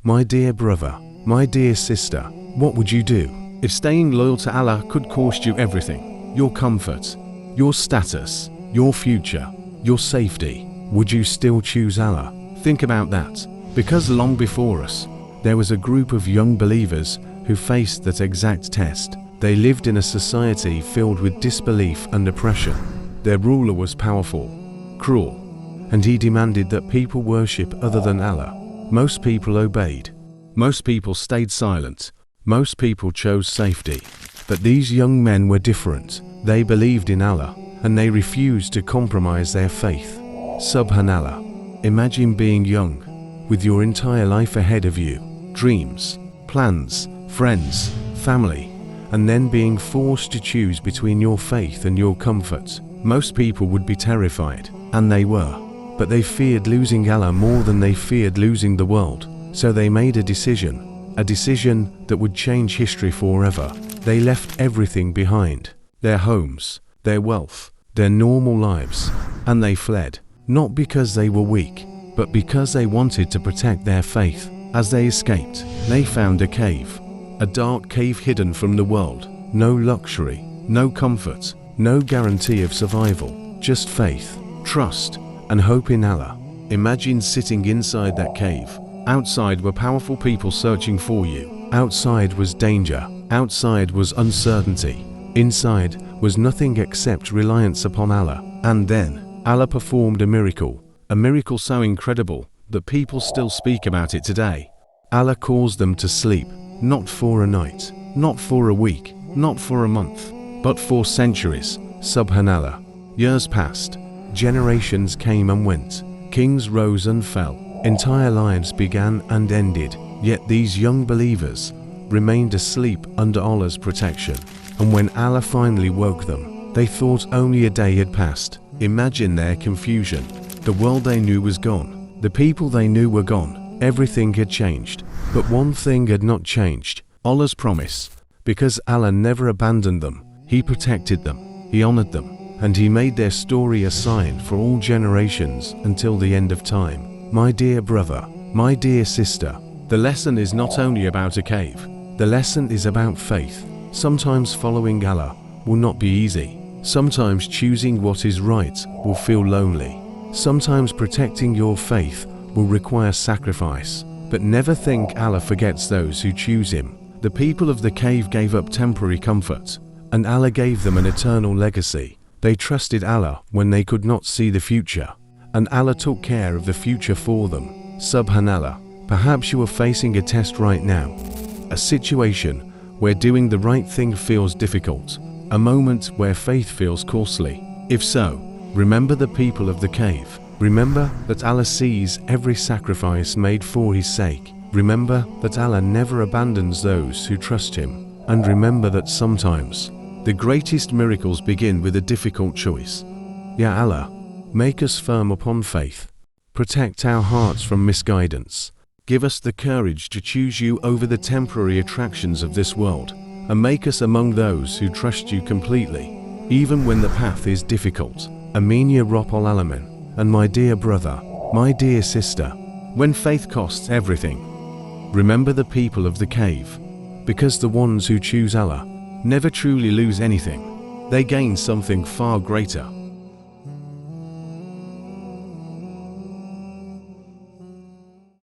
My dear brother, my dear sister, what would you do if staying loyal to Allah could cost you everything? Your comfort, your status, your future, your safety. Would you still choose Allah? Think about that. Because long before us, there was a group of young believers who faced that exact test. They lived in a society filled with disbelief and oppression. Their ruler was powerful, cruel, and he demanded that people worship other than Allah. Most people obeyed. Most people stayed silent. Most people chose safety. But these young men were different. They believed in Allah, and they refused to compromise their faith. Subhanallah. Imagine being young, with your entire life ahead of you, dreams, plans, friends, family, and then being forced to choose between your faith and your comfort. Most people would be terrified, and they were. But they feared losing Allah more than they feared losing the world. So they made a decision that would change history forever. They left everything behind, their homes, their wealth, their normal lives, and they fled, not because they were weak, but because they wanted to protect their faith. As they escaped, they found a cave, a dark cave hidden from the world. No luxury, no comfort, no guarantee of survival, just faith, trust, and hope in Allah. Imagine sitting inside that cave. Outside were powerful people searching for you. Outside was danger. Outside was uncertainty. Inside was nothing except reliance upon Allah. And then, Allah performed a miracle so incredible that people still speak about it today. Allah caused them to sleep, not for a night, not for a week, not for a month, but for centuries. Subhanallah. Years passed. Generations came and went. Kings rose and fell. Entire lives began and ended. Yet these young believers remained asleep under Allah's protection. And when Allah finally woke them, they thought only a day had passed. Imagine their confusion. The world they knew was gone. The people they knew were gone. Everything had changed. But one thing had not changed: Allah's promise. Because Allah never abandoned them, He protected them, He honored them, and He made their story a sign for all generations until the end of time. My dear brother, my dear sister, the lesson is not only about a cave. The lesson is about faith. Sometimes following Allah will not be easy. Sometimes choosing what is right will feel lonely. Sometimes protecting your faith will require sacrifice. But never think Allah forgets those who choose Him. The people of the cave gave up temporary comfort, and Allah gave them an eternal legacy. They trusted Allah when they could not see the future, and Allah took care of the future for them. Subhanallah. Perhaps you are facing a test right now, a situation where doing the right thing feels difficult, a moment where faith feels costly. If so, remember the people of the cave. Remember that Allah sees every sacrifice made for His sake. Remember that Allah never abandons those who trust Him. And remember that sometimes the greatest miracles begin with a difficult choice. Ya Allah, make us firm upon faith. Protect our hearts from misguidance. Give us the courage to choose You over the temporary attractions of this world, and make us among those who trust You completely, even when the path is difficult. Ameen ya Rabbal Alamin. And my dear brother, my dear sister, when faith costs everything, remember the people of the cave, because the ones who choose Allah never truly lose anything. They gain something far greater.